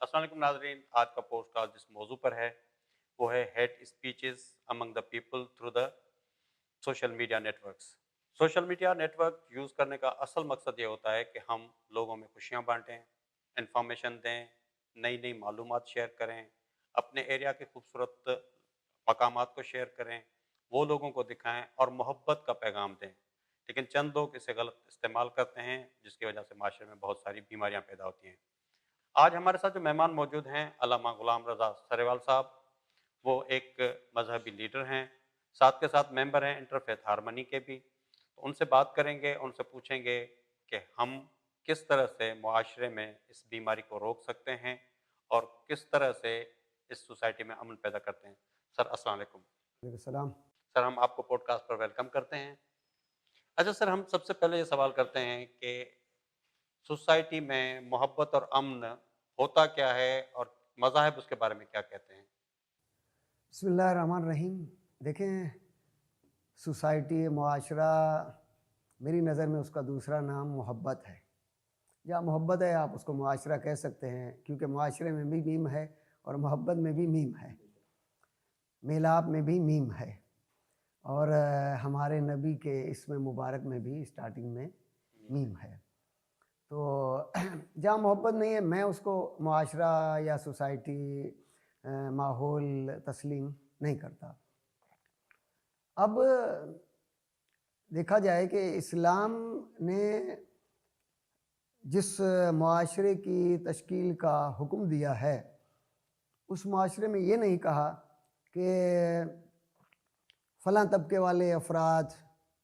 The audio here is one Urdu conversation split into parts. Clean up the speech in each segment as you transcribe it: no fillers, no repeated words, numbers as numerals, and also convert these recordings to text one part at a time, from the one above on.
السلام علیکم ناظرین، آج کا پوسٹ کاسٹ جس موضوع پر ہے وہ ہے hate speeches among the people through the social media networks. Social media network use کرنے کا اصل مقصد یہ ہوتا ہے کہ ہم لوگوں میں خوشیاں بانٹیں، انفارمیشن دیں، نئی نئی معلومات شیئر کریں، اپنے ایریا کے خوبصورت مقامات کو شیئر کریں، وہ لوگوں کو دکھائیں اور محبت کا پیغام دیں۔ لیکن چند لوگ اسے غلط استعمال کرتے ہیں، جس کی وجہ سے معاشرے میں بہت ساری بیماریاں پیدا ہوتی ہیں۔ آج ہمارے ساتھ جو مہمان موجود ہیں، علامہ غلام رضا سریوال صاحب، وہ ایک مذہبی لیڈر ہیں، ساتھ کے ساتھ ممبر ہیں انٹرفیتھ ہارمنی کے بھی۔ تو ان سے بات کریں گے، ان سے پوچھیں گے کہ ہم کس طرح سے معاشرے میں اس بیماری کو روک سکتے ہیں اور کس طرح سے اس سوسائٹی میں امن پیدا کرتے ہیں۔ سر السلام علیکم۔ وعلیکم السلام۔ سر ہم آپ کو پوڈ کاسٹ پر ویلکم کرتے ہیں۔ اچھا سر، ہم سب سے پہلے یہ سوال کرتے ہیں کہ سوسائٹی میں محبت اور امن ہوتا کیا ہے اور مذاہب اس کے بارے میں کیا کہتے ہیں؟ بسم اللہ الرحمن الرحیم۔ دیکھیں، سوسائٹی، معاشرہ، میری نظر میں اس کا دوسرا نام محبت ہے۔ جہاں محبت ہے آپ اس کو معاشرہ کہہ سکتے ہیں، کیونکہ معاشرے میں بھی میم ہے اور محبت میں بھی میم ہے، میلاپ میں بھی میم ہے، اور ہمارے نبی کے اسم مبارک میں بھی اسٹارٹنگ میں میم ہے۔ تو جہاں محبت نہیں ہے میں اس کو معاشرہ یا سوسائٹی، ماحول تسلیم نہیں کرتا۔ اب دیکھا جائے کہ اسلام نے جس معاشرے کی تشکیل کا حکم دیا ہے، اس معاشرے میں یہ نہیں کہا کہ فلاں طبقے والے افراد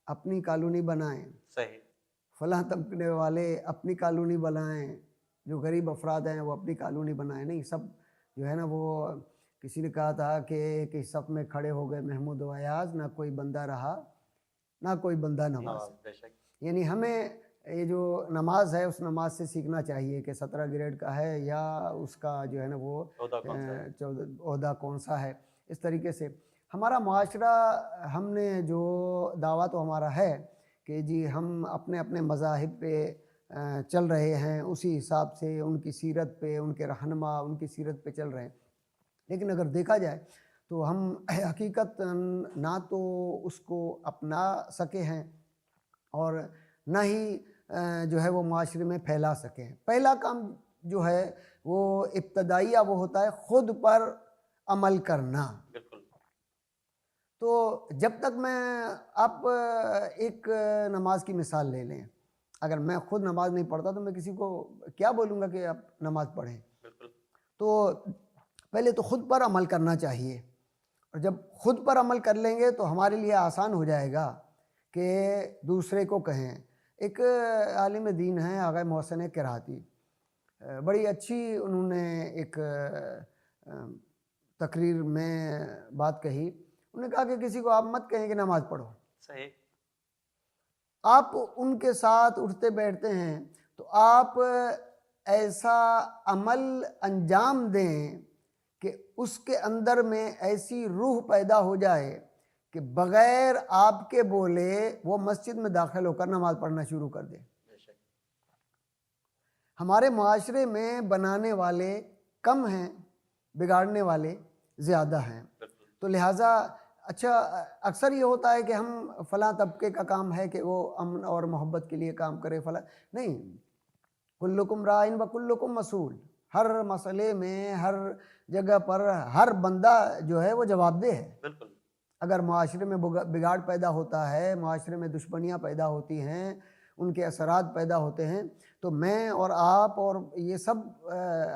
اپنی کالونی بنائیں، صحیح۔ فلاں طبقے والے اپنی کالونی بنائیں، جو غریب افراد ہیں وہ اپنی کالونی بنائیں۔ نہیں، سب جو ہے نا، وہ کسی نے کہا تھا کہ ایک صف میں کھڑے ہو گئے محمود و ایاز، نہ کوئی بندہ رہا نہ کوئی بندہ نواز۔ بے شک۔ یعنی ہمیں یہ جو نماز ہے اس نماز سے سیکھنا چاہیے کہ 17 گریڈ کا ہے یا اس کا جو ہے نا وہ عہدہ کون سا ہے؟ عہدہ کون سا ہے۔ اس طریقے سے ہمارا معاشرہ، ہم نے جو دعویٰ تو ہمارا ہے کہ جی ہم اپنے اپنے مذاہب پہ چل رہے ہیں، اسی حساب سے ان کی سیرت پہ، ان کے رہنما ان کی سیرت پہ چل رہے ہیں۔ لیکن اگر دیکھا جائے تو ہم حقیقت نہ تو اس کو اپنا سکے ہیں اور نہ ہی جو ہے وہ معاشرے میں پھیلا سکیں۔ پہلا کام جو ہے وہ ابتدائیہ وہ ہوتا ہے خود پر عمل کرنا۔ بالکل۔ تو جب تک میں، آپ ایک نماز کی مثال لے لیں، اگر میں خود نماز نہیں پڑھتا تو میں کسی کو کیا بولوں گا کہ آپ نماز پڑھیں؟ بالکل۔ تو پہلے تو خود پر عمل کرنا چاہیے، اور جب خود پر عمل کر لیں گے تو ہمارے لیے آسان ہو جائے گا کہ دوسرے کو کہیں۔ ایک عالم دین ہیں آغا محسن کراتی، بڑی اچھی انہوں نے ایک تقریر میں بات کہی۔ انہوں نے کہا کہ کسی کو آپ مت کہیں کہ نماز پڑھو، صحیح۔ آپ ان کے ساتھ اٹھتے بیٹھتے ہیں تو آپ ایسا عمل انجام دیں کہ اس کے اندر میں ایسی روح پیدا ہو جائے کہ بغیر آپ کے بولے وہ مسجد میں داخل ہو کر نماز پڑھنا شروع کر دے۔ بے شک۔ ہمارے معاشرے میں بنانے والے کم ہیں، بگاڑنے والے زیادہ ہیں۔ بالکل۔ تو لہٰذا اچھا، اکثر یہ ہوتا ہے کہ ہم فلاں طبقے کا کام ہے کہ وہ امن اور محبت کے لیے کام کرے، فلاں نہیں۔ کلکم رائن و کلکم مسئول، ہر مسئلے میں، ہر جگہ پر ہر بندہ جو ہے وہ جواب دہ ہے۔ بالکل۔ اگر معاشرے میں بگاڑ پیدا ہوتا ہے، معاشرے میں دشمنیاں پیدا ہوتی ہیں، ان کے اثرات پیدا ہوتے ہیں، تو میں اور آپ اور یہ سب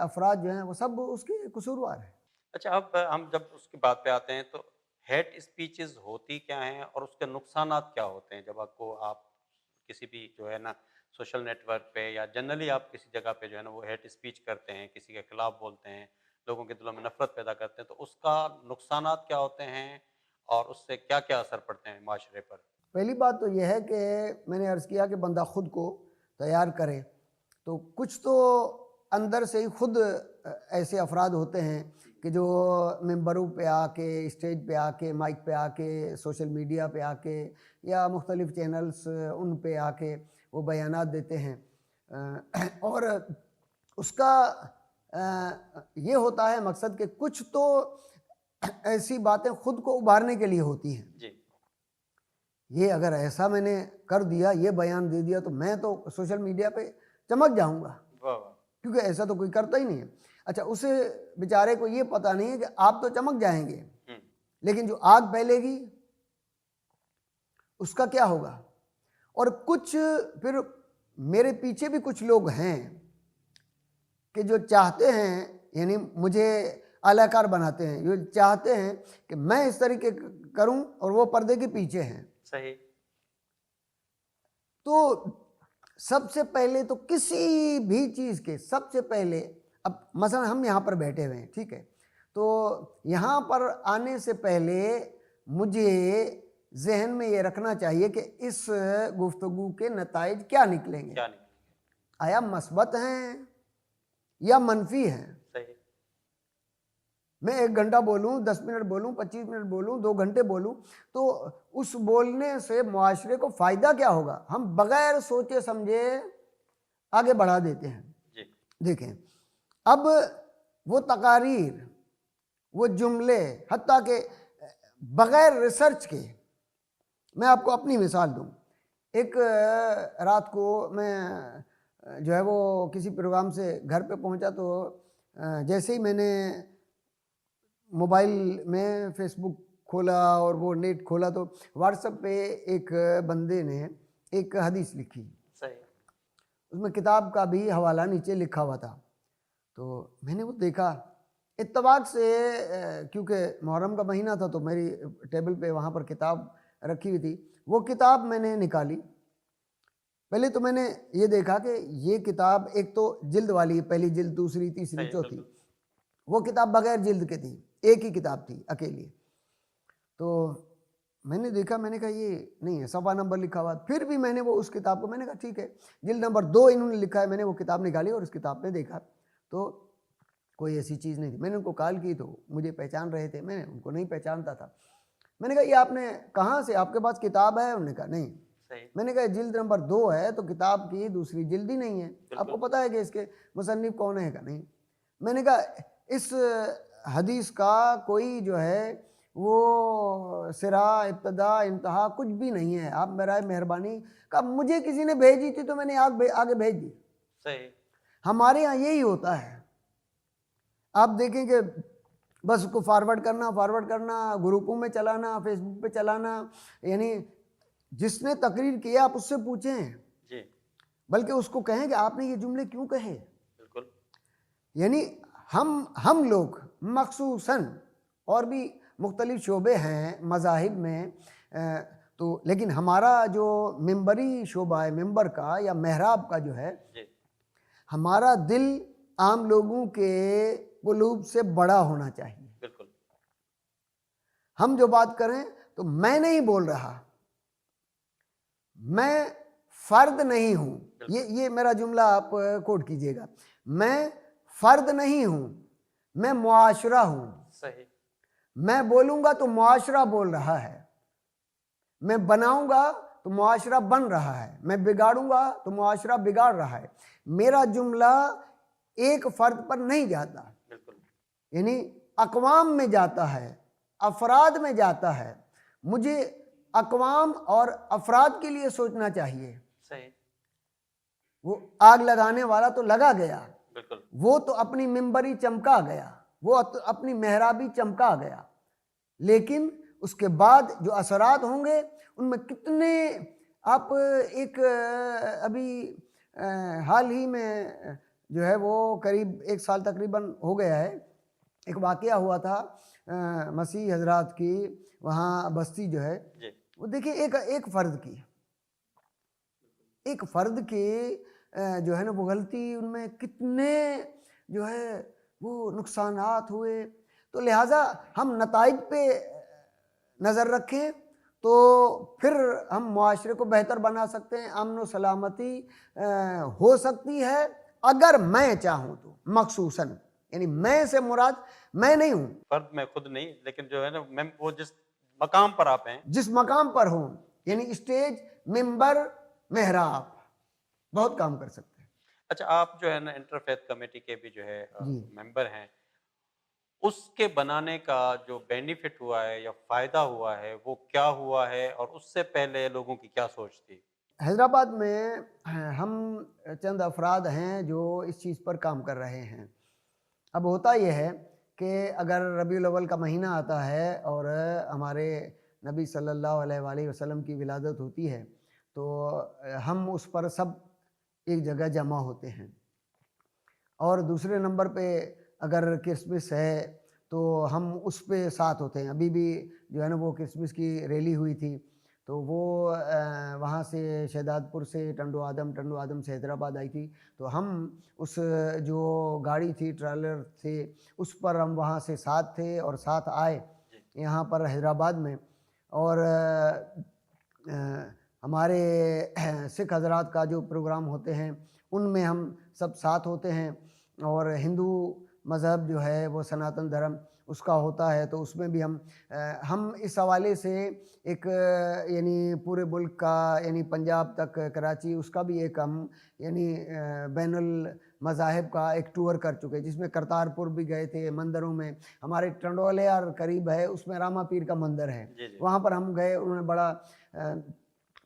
افراد جو ہیں وہ سب اس کے قصوروار ہیں۔ اچھا، اب ہم جب اس کی بات پہ آتے ہیں تو ہیٹ اسپیچز ہوتی کیا ہیں اور اس کے نقصانات کیا ہوتے ہیں؟ جب آپ کسی بھی جو ہے نا سوشل نیٹ ورک پہ یا جنرلی آپ کسی جگہ پہ جو ہے نا وہ ہیٹ اسپیچ کرتے ہیں، کسی کے خلاف بولتے ہیں، لوگوں کے دلوں میں نفرت پیدا کرتے ہیں، تو اس کا نقصانات کیا ہوتے ہیں اور اس سے کیا کیا اثر پڑتے ہیں معاشرے پر؟ پہلی بات تو یہ ہے کہ میں نے عرض کیا کہ بندہ خود کو تیار کرے، تو کچھ تو اندر سے ہی خود ایسے افراد ہوتے ہیں کہ جو ممبروں پہ آ کے، اسٹیج پہ آ کے، مائک پہ آ کے، سوشل میڈیا پہ آ کے یا مختلف چینلز ان پہ آ کے وہ بیانات دیتے ہیں، اور اس کا یہ ہوتا ہے مقصد کہ کچھ تو ایسی باتیں خود کو ابھارنے کے لیے ہوتی ہیں. جی یہ اگر ایسا میں نے کر دیا, یہ بیان دے دیا, تو میں تو سوشل میڈیا پہ چمک جاؤں گا, واہ واہ. کیونکہ ایسا تو کوئی کرتا ہی نہیں ہے. اچھا, اسے بیچارے کو یہ پتہ نہیں ہے کہ آپ تو چمک جائیں گے, لیکن جو آگ پھیلے گی اس کا کیا ہوگا. اور کچھ پھر میرے پیچھے بھی کچھ لوگ ہیں کہ جو چاہتے ہیں, یعنی مجھے اعلی کار بناتے ہیں, جو چاہتے ہیں کہ میں اس طریقے کروں اور وہ پردے کے پیچھے ہیں. صحیح. تو سب سے پہلے تو کسی بھی چیز کے سب سے پہلے, اب مثلا ہم یہاں پر بیٹھے ہوئے ہیں, ٹھیک ہے, تو یہاں پر آنے سے پہلے مجھے ذہن میں یہ رکھنا چاہیے کہ اس گفتگو کے نتائج کیا نکلیں گے, کیا نہیں. آیا مثبت ہیں یا منفی ہیں. صحیح. میں 1 گھنٹہ بولوں, 10 منٹ بولوں, 25 منٹ بولوں, 2 گھنٹے بولوں, تو اس بولنے سے معاشرے کو فائدہ کیا ہوگا. ہم بغیر سوچے سمجھے آگے بڑھا دیتے ہیں. جی دیکھیں, اب وہ تقاریر, وہ جملے, حتیٰ کہ بغیر ریسرچ کے, میں آپ کو اپنی مثال دوں. ایک رات کو میں جو ہے وہ کسی پروگرام سے گھر پہ پہنچا, تو جیسے ہی میں نے موبائل میں فیس بک کھولا اور وہ نیٹ کھولا, تو واٹس ایپ پہ ایک بندے نے ایک حدیث لکھی. صحیح. اس میں کتاب کا بھی حوالہ نیچے لکھا ہوا تھا. تو میں نے وہ دیکھا, اتفاق سے کیونکہ محرم کا مہینہ تھا تو میری ٹیبل پہ وہاں پر کتاب رکھی ہوئی تھی. وہ کتاب میں نے نکالی. پہلے تو میں نے یہ دیکھا کہ یہ کتاب ایک تو جلد والی, پہلی جلد, دوسری, تیسری, صحیح, چوتھی. بالکل. وہ کتاب بغیر جلد کے تھی, ایک ہی کتاب تھی اکیلی. تو میں نے دیکھا, میں نے کہا یہ نہیں ہے, صفحہ نمبر لکھا ہوا. پھر بھی میں نے وہ اس کتاب کو, میں نے کہا ٹھیک ہے, جلد نمبر 2 انہوں نے لکھا ہے. میں نے وہ کتاب نکالی اور اس کتاب میں دیکھا تو کوئی ایسی چیز نہیں تھی. میں نے ان کو کال کی تو مجھے پہچان رہے تھے, میں ان کو نہیں پہچانتا تھا. میں نے کہا یہ آپ نے کہاں سے, آپ کے پاس کتاب ہے؟ انہوں نے کہا نہیں. صحیح. میں نے کہا جلد نمبر 2 ہے تو کتاب کی دوسری جلد ہی نہیں ہے, آپ کو پتہ ہے کہ اس کے مصنف کون ہے؟ کہ نہیں. میں نے کہا اس حدیث کا کوئی جو ہے وہ سرا, ابتدا, انتہا کچھ بھی نہیں ہے, آپ برائے مہربانی. کہا مجھے کسی نے بھیجی تھی تو میں نے آگے بھیج دی. صحیح. ہمارے ہاں یہی ہوتا ہے. آپ دیکھیں کہ بس اس کو فارورڈ کرنا, گروپوں میں چلانا, فیس بک پہ چلانا. یعنی جس نے تقریر کیا آپ اس سے پوچھیں, جی بلکہ اس کو کہیں کہ آپ نے یہ جملے کیوں کہے. بالکل. یعنی ہم لوگ مخصوصاً, اور بھی مختلف شعبے ہیں مذاہب میں, تو لیکن ہمارا جو ممبری شعبہ ہے, ممبر کا یا محراب کا جو ہے, جی ہمارا دل عام لوگوں کے قلوب سے بڑا ہونا چاہیے. بالکل. ہم جو بات کریں تو میں نہیں بول رہا, میں فرد نہیں ہوں. یہ میرا جملہ آپ کوٹ کیجئے گا, میں فرد نہیں ہوں, میں معاشرہ ہوں. صحیح. میں بولوں گا تو معاشرہ بول رہا ہے, میں بناؤں گا تو معاشرہ بن رہا ہے, میں بگاڑوں گا تو معاشرہ بگاڑ رہا ہے. میرا جملہ ایک فرد پر نہیں جاتا, بالکل. یعنی اقوام میں جاتا ہے, افراد میں جاتا ہے. مجھے اقوام اور افراد کے لیے سوچنا چاہیے. صحیح. وہ آگ لگانے والا تو لگا گیا, بالکل. وہ تو اپنی ممبری چمکا گیا, وہ اپنی محرابی چمکا گیا, لیکن اس کے بعد جو اثرات ہوں گے ان میں کتنے, آپ ایک ابھی حال ہی میں جو ہے وہ قریب 1 سال تقریباً ہو گیا ہے, ایک واقعہ ہوا تھا مسیح حضرات کی وہاں بستی جو ہے, جی وہ دیکھیں ایک فرد کی جو ہے نا وہ غلطی, ان میں کتنے جو ہے وہ نقصانات ہوئے. تو لہٰذا ہم نتائج پہ نظر رکھیں تو پھر ہم معاشرے کو بہتر بنا سکتے ہیں. امن و سلامتی ہو سکتی ہے اگر میں چاہوں تو, مخصوصاً, یعنی میں سے مراد میں نہیں ہوں, فرد میں خود نہیں, لیکن جو ہے نا میں وہ جس مقام پر آپ ہیں, جس مقام پر ہوں, یعنی اسٹیج, ممبر, محراب, بہت کام کر سکتے ہیں. اچھا آپ جو ہے نا انٹرفیتھ کمیٹی کے بھی جو ہے جی ممبر ہیں، اس کے بنانے کا جو بینیفٹ ہوا ہے یا فائدہ ہوا ہے وہ کیا ہوا ہے، اور اس سے پہلے لوگوں کی کیا سوچ تھی؟ حیدرآباد میں ہم چند افراد ہیں جو اس چیز پر کام کر رہے ہیں. اب ہوتا یہ ہے کہ اگر ربیع الاول کا مہینہ آتا ہے اور ہمارے نبی صلی اللہ علیہ وآلہ وسلم کی ولادت ہوتی ہے تو ہم اس پر سب ایک جگہ جمع ہوتے ہیں. اور دوسرے نمبر پہ اگر کرسمس ہے تو ہم اس پہ ساتھ ہوتے ہیں. ابھی بھی جو ہے نا وہ کرسمس کی ریلی ہوئی تھی تو وہ وہاں سے شہداد پور سے ٹنڈو آدم سے حیدرآباد آئی تھی تو ہم اس جو گاڑی تھی ٹریلر تھے اس پر ہم وہاں سے ساتھ تھے اور ساتھ آئے یہاں پر حیدرآباد میں. اور ہمارے سکھ حضرات کا جو پروگرام ہوتے ہیں ان میں ہم سب ساتھ ہوتے ہیں. اور ہندو مذہب جو ہے وہ سناتن دھرم اس کا ہوتا ہے تو اس میں بھی ہم اس حوالے سے ایک یعنی پورے ملک کا یعنی پنجاب تک کراچی اس کا بھی ایک ہم یعنی بین المذاہب کا ایک ٹور کر چکے جس میں کرتارپور بھی گئے تھے. مندروں میں ہمارے ٹنڈولے اور قریب ہے اس میں راما پیر کا مندر ہے وہاں پر ہم گئے. انہوں نے بڑا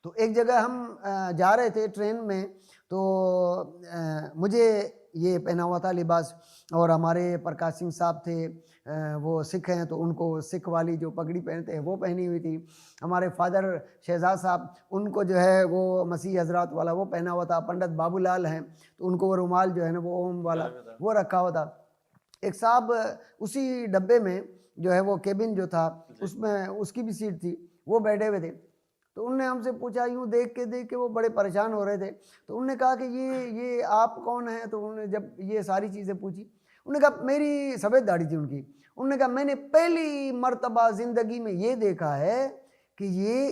تو ایک جگہ ہم جا رہے تھے ٹرین میں تو مجھے یہ پہنا ہوا تھا لباس اور ہمارے پرکاش سنگھ صاحب تھے وہ سکھ ہیں تو ان کو سکھ والی جو پگڑی پہنتے ہیں وہ پہنی ہوئی تھی. ہمارے فادر شہزاد صاحب ان کو جو ہے وہ مسیح حضرات والا وہ پہنا ہوا تھا. پنڈت بابو لال ہیں تو ان کو وہ رومال جو ہے نا وہ اوم والا وہ رکھا ہوا تھا. ایک صاحب اسی ڈبے میں جو ہے وہ کیبن جو تھا اس میں اس کی بھی سیٹ تھی وہ بیٹھے ہوئے تھے. تو انہوں نے ہم سے پوچھا یوں دیکھ کے وہ بڑے پریشان ہو رہے تھے. تو انہوں نے کہا کہ یہ آپ کون ہیں؟ تو انہوں نے جب یہ ساری چیزیں پوچھی انہوں نے کہا میری سفید داڑھی تھی ان کی. انہوں نے کہا میں نے پہلی مرتبہ زندگی میں یہ دیکھا ہے کہ یہ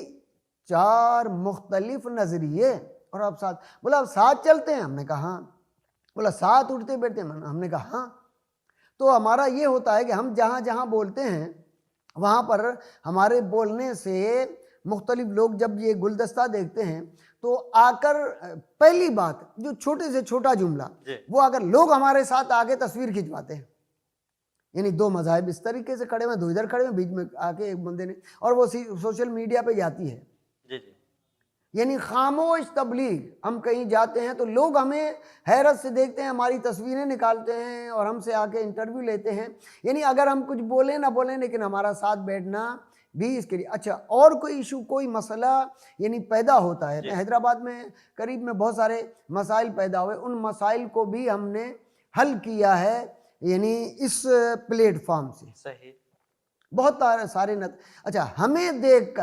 4 مختلف نظریے اور آپ ساتھ. بولا آپ ساتھ چلتے ہیں؟ ہم نے کہا ہاں. بولا ساتھ اٹھتے بیٹھتے ہیں؟ ہم نے کہا ہاں. تو ہمارا یہ ہوتا ہے کہ ہم جہاں جہاں بولتے ہیں وہاں پر ہمارے بولنے سے مختلف لوگ جب یہ گلدستہ دیکھتے ہیں تو آ کر پہلی بات جو چھوٹے سے چھوٹا جملہ وہ اگر لوگ ہمارے ساتھ آگے تصویر کھنچواتے ہیں یعنی 2 مذاہب اس طریقے سے کھڑے ہوئے 2 ادھر کھڑے ہوئے بیچ میں آ کے ایک بندے نے اور وہ سوشل میڈیا پہ جاتی ہے. یعنی خاموش تبلیغ. ہم کہیں جاتے ہیں تو لوگ ہمیں حیرت سے دیکھتے ہیں ہماری تصویریں نکالتے ہیں اور ہم سے آ کے انٹرویو لیتے ہیں. یعنی اگر ہم کچھ بولیں نہ بولیں لیکن ہمارا ساتھ بیٹھنا بھی اس کے لیے. اچھا اور کوئی ایشو کوئی مسئلہ یعنی پیدا ہوتا ہے حیدرآباد میں قریب میں بہت سارے مسائل پیدا ہوئے ان مسائل کو بھی ہم نے حل کیا ہے یعنی اس پلیٹ فارم سے. صحیح. بہت سارے اچھا ہمیں دیکھ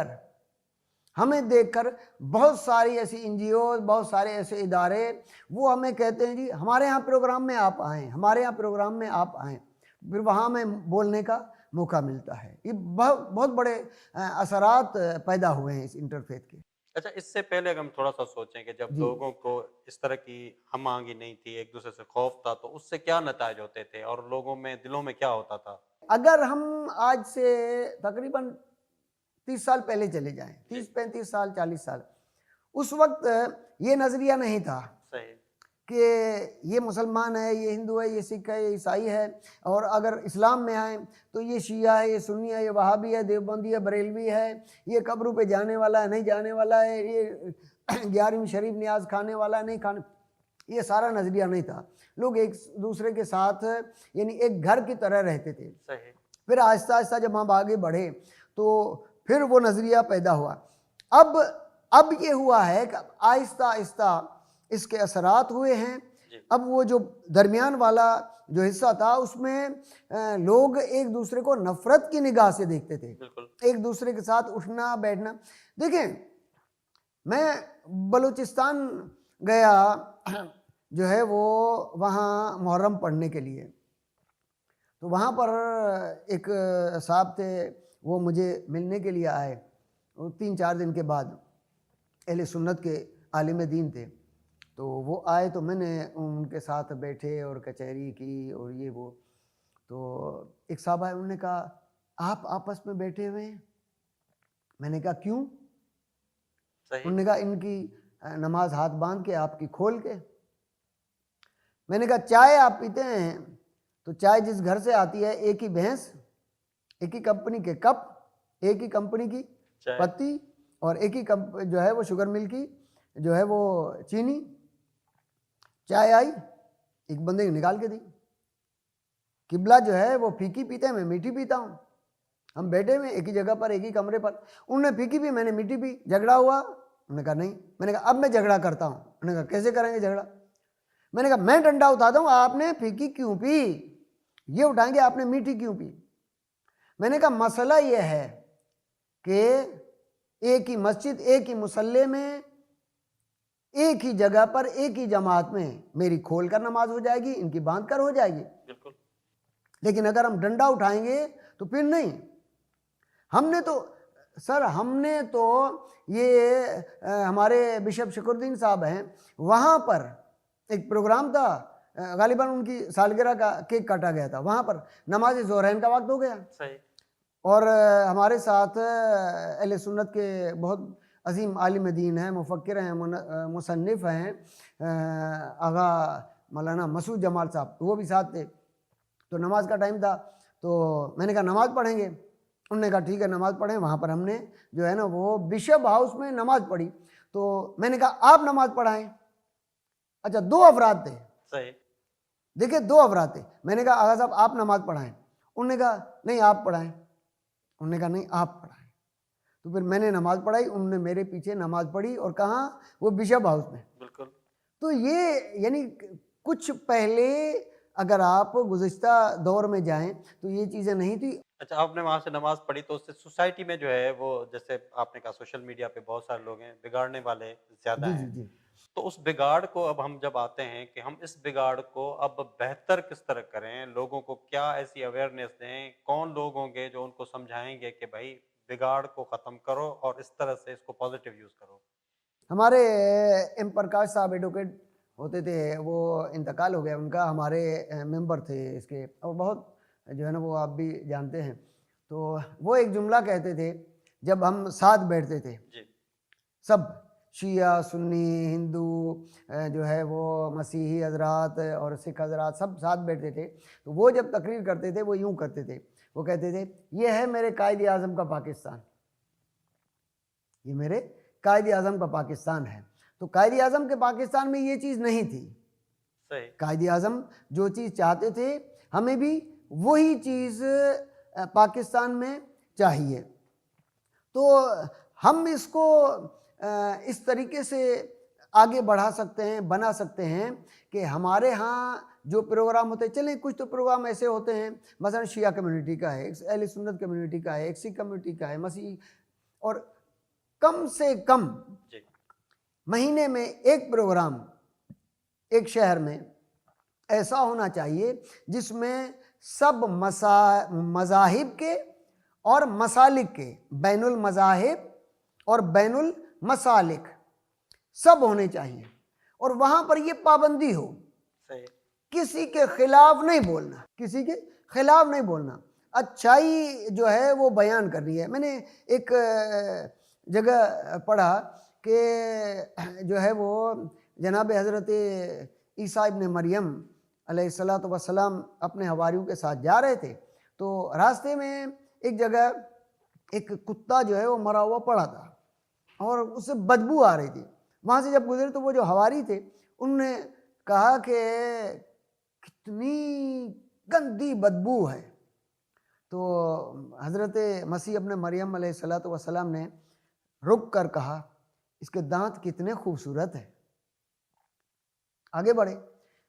کر بہت ساری ایسی این جی اوز بہت سارے ایسے ادارے وہ ہمیں کہتے ہیں جی ہمارے یہاں پروگرام میں آپ آئیں ہمارے یہاں پروگرام میں آپ آئیں. پھر وہاں میں بولنے کا موقع ملتا ہے. یہ بہت بڑے اثرات پیدا ہوئے ہیں اس انٹرفیتھ کے. اچھا اس سے پہلے اگر ہم تھوڑا سا سوچیں کہ جب لوگوں کو اس طرح کی ہم آہنگی نہیں تھی ایک دوسرے سے خوف تھا تو اس سے کیا نتائج ہوتے تھے اور لوگوں میں دلوں میں کیا ہوتا تھا؟ اگر ہم آج سے تقریباً 30 سال پہلے چلے جائیں 30-35 سال 40 سال اس وقت یہ نظریہ نہیں تھا کہ یہ مسلمان ہے یہ ہندو ہے یہ سکھ ہے یہ عیسائی ہے اور اگر اسلام میں آئیں تو یہ شیعہ ہے یہ سنی ہے یہ وہابی ہے دیوبندی ہے بریلوی ہے یہ قبروں پہ جانے والا ہے نہیں جانے والا ہے یہ 11ویں شریف نیاز کھانے والا ہے نہیں کھانے. یہ سارا نظریہ نہیں تھا. لوگ ایک دوسرے کے ساتھ یعنی ایک گھر کی طرح رہتے تھے. پھر آہستہ آہستہ جب ہم آگے بڑھے تو پھر وہ نظریہ پیدا ہوا. اب یہ ہوا ہے کہ آہستہ آہستہ اس کے اثرات ہوئے ہیں. اب وہ جو درمیان والا جو حصہ تھا اس میں لوگ ایک دوسرے کو نفرت کی نگاہ سے دیکھتے تھے ایک دوسرے کے ساتھ اٹھنا بیٹھنا. دیکھیں میں بلوچستان گیا جو ہے وہ وہاں محرم پڑھنے کے لیے تو وہاں پر ایک صاحب تھے وہ مجھے ملنے کے لیے آئے. 3-4 دن کے بعد اہل سنت کے عالم دین تھے تو وہ آئے تو میں نے ان کے ساتھ بیٹھے اور کچہری کی اور یہ وہ. تو ایک صاحب آئے انہوں نے کہا آپ آپس میں بیٹھے ہوئے ہیں؟ میں نے کہا کیوں؟ انہوں نے کہا ان کی نماز ہاتھ باندھ کے آپ کی کھول کے. میں نے کہا چائے آپ پیتے ہیں تو چائے جس گھر سے آتی ہے ایک ہی بھینس، ایک ہی کمپنی کے کپ، ایک ہی کمپنی کی پتی اور ایک ہی جو ہے وہ شوگر مل کی جو ہے وہ چینی، چائے آئی ایک بندے کو نکال کے دی۔ قبلہ جو ہے وہ پھیکی پیتے ہیں، میں میٹھی پیتا ہوں۔ ہم بیٹھے ہوئے ایک ہی جگہ پر ایک ہی کمرے پر، انہوں نے پھیکی پی، میں نے میٹھی پی، جھگڑا ہوا، انہوں نے کہا نہیں، میں نے کہا اب میں جھگڑا کرتا ہوں، انہوں نے کہا کیسے کریں گے جھگڑا؟ میں نے کہا میں ڈنڈا اٹھاتا ہوں، آپ نے پھیکی کیوں پی؟ یہ اٹھائیں گے آپ نے میٹھی کیوں پی؟ میں نے کہا مسئلہ یہ ہے کہ ایک ہی مسجد، ایک ہی مصلی میں، ایک ہی جگہ پر، ایک ہی جماعت میں میری کھول کر نماز ہو جائے گی، ان کی باندھ کر ہو جائے گی، بالکل۔ لیکن اگر ہم ڈنڈا اٹھائیں گے تو پھر نہیں۔ ہم نے تو یہ ہمارے بشپ شکر الدین صاحب ہیں، وہاں پر ایک پروگرام تھا، غالباً ان کی سالگرہ کا کیک کاٹا گیا تھا، وہاں پر نماز ظہرین کا وقت ہو گیا، صحیح۔ اور ہمارے ساتھ اہل سنت کے بہت عظیم عالم دین ہیں، مفکر ہیں، مصنف ہیں، آغا مولانا مسعود جمال صاحب، وہ بھی ساتھ تھے۔ تو نماز کا ٹائم تھا تو میں نے کہا نماز پڑھیں گے، انہوں نے کہا ٹھیک ہے نماز پڑھیں۔ وہاں پر ہم نے جو ہے نا وہ بشپ ہاؤس میں نماز پڑھی، تو میں نے کہا آپ نماز پڑھائیں۔ اچھا 2 افراد تھے، صحیح۔ دیکھیں 2 افراد تھے، میں نے کہا آغا صاحب آپ نماز پڑھائیں، انہوں نے کہا نہیں آپ پڑھائیں، انہوں نے کہا نہیں آپ پڑھائیں۔ تو پھر میں نے نماز پڑھائی، انہوں نے میرے پیچھے نماز پڑھی، اور کہاں؟ وہ بشپ ہاؤس میں۔ بالکل۔ تو یہ یعنی کچھ پہلے اگر آپ گزشتہ دور میں جائیں تو یہ چیزیں نہیں تھی۔ اچھا آپ نے وہاں سے نماز پڑھی تو اس سے سوسائٹی میں جو ہے وہ، جیسے آپ نے کہا سوشل میڈیا پہ بہت سارے لوگ ہیں، بگاڑنے والے زیادہ جی ہیں، جی جی تو اس بگاڑ کو اب ہم جب آتے ہیں کہ ہم اس بگاڑ کو اب بہتر کس طرح کریں، لوگوں کو کیا ایسی اویئرنیس دیں، کون لوگ ہوں گے جو ان کو سمجھائیں گے کہ بھائی بگاڑ کو ختم کرو اور اس طرح سے اس کو پازیٹیو یوز کرو؟ ہمارے ایم پرکاش صاحب ایڈوکیٹ ہوتے تھے، وہ انتقال ہو گیا ان کا، ہمارے ممبر تھے اس کے، اور بہت جو ہے نا وہ آپ بھی جانتے ہیں۔ تو وہ ایک جملہ کہتے تھے جب ہم ساتھ بیٹھتے تھے، جی سب شیعہ سنی ہندو جو ہے وہ مسیحی حضرات اور سکھ حضرات سب ساتھ بیٹھتے تھے، تو وہ جب تقریر کرتے تھے وہ یوں کرتے تھے، وہ کہتے تھے یہ ہے میرے قائد اعظم کا پاکستان، یہ میرے قائد اعظم کا پاکستان ہے۔ تو قائد اعظم کے پاکستان میں یہ چیز نہیں تھی۔ صحیح۔ قائد اعظم جو چیز چاہتے تھے ہمیں بھی وہی چیز پاکستان میں چاہیے۔ تو ہم اس کو اس طریقے سے آگے بڑھا سکتے ہیں، بنا سکتے ہیں کہ ہمارے ہاں جو پروگرام ہوتے ہیں، چلیں کچھ تو پروگرام ایسے ہوتے ہیں، مثلا شیعہ کمیونٹی کا ہے، ایک اہل سنت کمیونٹی کا ہے، ایک سکھ کمیونٹی کا ہے، مسیح، اور کم سے کم جی مہینے میں ایک پروگرام ایک شہر میں ایسا ہونا چاہیے جس میں سب مذاہب کے اور مسالک کے، بین المذاہب اور بین المسالک سب ہونے چاہیے، اور وہاں پر یہ پابندی ہو، صحیح۔ کسی کے خلاف نہیں بولنا، کسی کے خلاف نہیں بولنا، اچھائی جو ہے وہ بیان کرنی ہے۔ میں نے ایک جگہ پڑھا کہ جو ہے وہ جناب حضرت عیسیٰ ابن مریم علیہ الصلاۃ والسلام اپنے حواریوں کے ساتھ جا رہے تھے، تو راستے میں ایک جگہ ایک کتا جو ہے وہ مرا ہوا پڑا تھا اور اس سے بدبو آ رہی تھی۔ وہاں سے جب گزرے تو وہ جو حواری تھے انہوں نے کہا کہ کتنی گندی بدبو ہے، تو حضرت مسیح ابن مریم علیہ الصلاۃ والسلام نے رک کر کہا اس کے دانت کتنے خوبصورت ہیں۔ آگے بڑھے،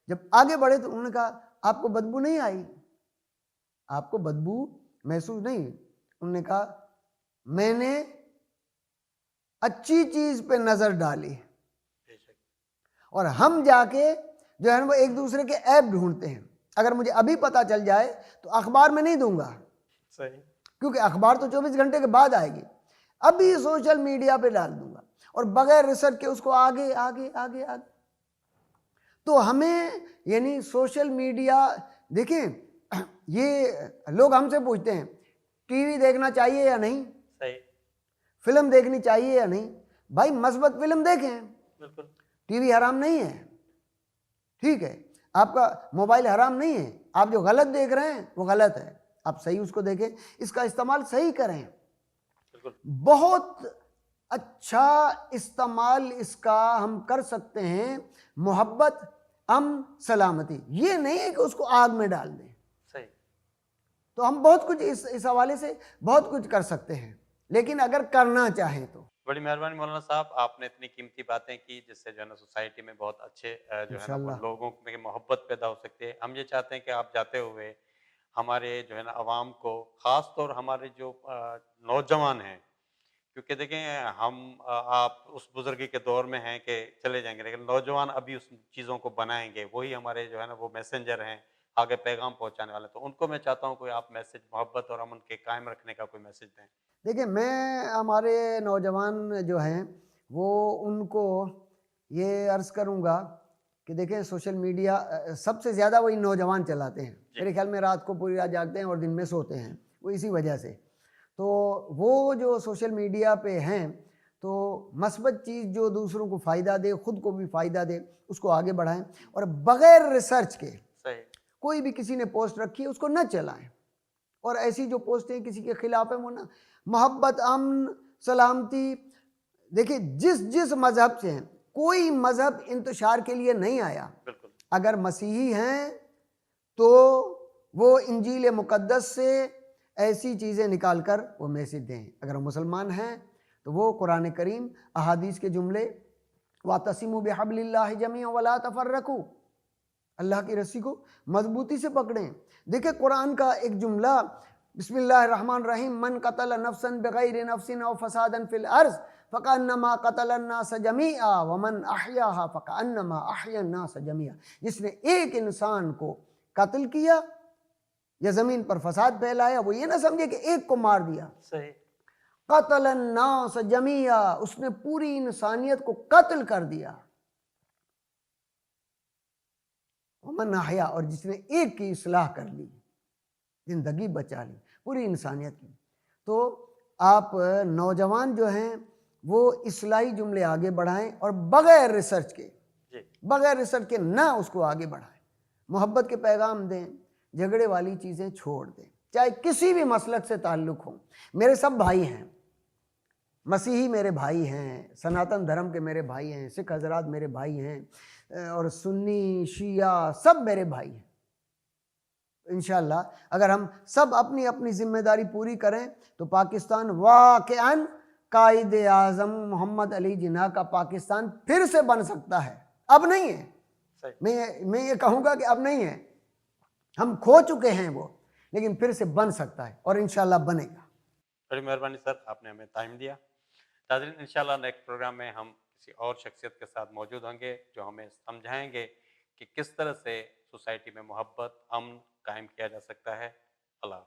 جب آگے بڑھے تو انہوں نے کہا آپ کو بدبو نہیں آئی، آپ کو بدبو محسوس نہیں؟ انہوں نے کہا میں نے اچھی چیز پہ نظر ڈالی، اور ہم جا کے جو ہے وہ ایک دوسرے کے عیب ڈھونڈتے ہیں۔ اگر مجھے ابھی پتہ چل جائے تو اخبار میں نہیں دوں گا، صحیح۔ کیونکہ اخبار تو 24 گھنٹے کے بعد آئے گی، ابھی سوشل میڈیا پہ ڈال دوں گا، اور بغیر ریسرچ کے اس کو آگے آگے آگے آگے۔ تو ہمیں یعنی سوشل میڈیا، دیکھیں یہ لوگ ہم سے پوچھتے ہیں ٹی وی دیکھنا چاہیے یا نہیں، صحیح۔ فلم دیکھنی چاہیے یا نہیں؟ بھائی مثبت فلم دیکھیں، بالکل۔ ٹی وی حرام نہیں ہے، ٹھیک ہے، آپ کا موبائل حرام نہیں ہے، آپ جو غلط دیکھ رہے ہیں وہ غلط ہے، آپ صحیح اس کو دیکھیں، اس کا استعمال صحیح کریں۔ بالکل بہت اچھا استعمال اس کا ہم کر سکتے ہیں، محبت، امن، سلامتی، یہ نہیں ہے کہ اس کو آگ میں ڈال دیں۔ صحیح۔ تو ہم بہت کچھ اس حوالے سے بہت کچھ کر سکتے ہیں، لیکن اگر کرنا چاہیں تو۔ بڑی مہربانی مولانا صاحب، آپ نے اتنی قیمتی باتیں کی جس سے جو ہے نا سوسائٹی میں بہت اچھے جو ہے نا وہ انشاءاللہ لوگوں میں محبت پیدا ہو سکتی ہے۔ ہم یہ چاہتے ہیں کہ آپ جاتے ہوئے ہمارے جو ہے نا عوام کو، خاص طور ہمارے جو نوجوان ہیں، کیونکہ دیکھیں ہم آپ اس بزرگی کے دور میں ہیں کہ چلے جائیں گے، لیکن نوجوان ابھی اس چیزوں کو بنائیں گے، وہی ہمارے جو ہے نا وہ میسنجر ہیں، آگے پیغام پہنچانے والے، تو ان کو میں چاہتا ہوں کوئی آپ میسج محبت اور امن کے قائم رکھنے کا کوئی میسج دیں۔ دیکھیں، میں ہمارے نوجوان جو ہیں وہ ان کو یہ عرض کروں گا کہ دیکھیں سوشل میڈیا سب سے زیادہ وہی نوجوان چلاتے ہیں، میرے خیال میں رات کو پوری رات جاگتے ہیں اور دن میں سوتے ہیں، وہ اسی وجہ سے۔ تو وہ جو سوشل میڈیا پہ ہیں تو مثبت چیز جو دوسروں کو فائدہ دے، خود کو بھی فائدہ دے، اس کو آگے بڑھائیں، اور بغیر ریسرچ کے صحیح۔ کوئی بھی کسی نے پوسٹ رکھی ہے اس کو نہ چلائیں، اور ایسی جو پوسٹیں کسی کے خلاف ہیں وہ نہ۔ محبت، امن، سلامتی، دیکھیں جس مذہب سے ہیں، کوئی مذہب انتشار کے لیے نہیں آیا۔ بالکل اگر مسیحی ہیں تو وہ انجیل مقدس سے ایسی چیزیں نکال کر وہ میسج دیں، اگر مسلمان ہیں تو وہ قرآن کریم، احادیث کے جملے، وَاعْتَصِمُوا بِحَبْلِ اللَّهِ جَمِيعًا وَلَا تَفَرَّقُوا، اللہ کی رسی کو مضبوطی سے پکڑیں۔ دیکھیں قرآن کا ایک جملہ، بسم اللہ الرحمن الرحیم، من قتل نفسا بغیر نفس او فسادا فی الارض فکأنما قتل الناس جمیعا ومن احیاها فکأنما احیا الناس جمیعا، جس نے ایک انسان کو قتل کیا یا زمین پر فساد پھیلایا، وہ یہ نہ سمجھے کہ ایک کو مار دیا، صحیح۔ قتل الناس جمیعا، اس نے پوری انسانیت کو قتل کر دیا، ومن احیا، اور جس نے ایک کی اصلاح کر لی، زندگی بچا لی پوری انسانیت کی۔ تو آپ نوجوان جو ہیں وہ اصلاحی جملے آگے بڑھائیں، اور بغیر ریسرچ کے، جی بغیر ریسرچ کے نہ اس کو آگے بڑھائیں، محبت کے پیغام دیں، جھگڑے والی چیزیں چھوڑ دیں، چاہے کسی بھی مسلک سے تعلق ہوں۔ میرے سب بھائی ہیں، مسیحی میرے بھائی ہیں، سناتن دھرم کے میرے بھائی ہیں، سکھ حضرات میرے بھائی ہیں، اور سنی شیعہ سب میرے بھائی ہیں۔ انشاءاللہ اگر ہم سب اپنی اپنی ذمہ داری پوری کریں تو پاکستان واقعاً قائد اعظم محمد علی جناح کا پاکستان پھر سے بن سکتا ہے، اب نہیں ہے۔ صحیح۔ میں یہ کہوں گا کہ اب نہیں ہے، ہم کھو چکے ہیں وہ، لیکن پھر سے بن سکتا ہے، اور انشاءاللہ بنے گا۔ بڑی مہربانی سر، آپ نے ہمیں ٹائم دیا۔ ناظرین، انشاءاللہ نیکسٹ پروگرام میں ہم کسی اور شخصیت کے ساتھ موجود ہوں گے جو ہمیں سمجھائیں گے کہ کس طرح سے سوسائٹی میں محبت، امن قائم کیا جا سکتا ہے۔ اللہ حافظ۔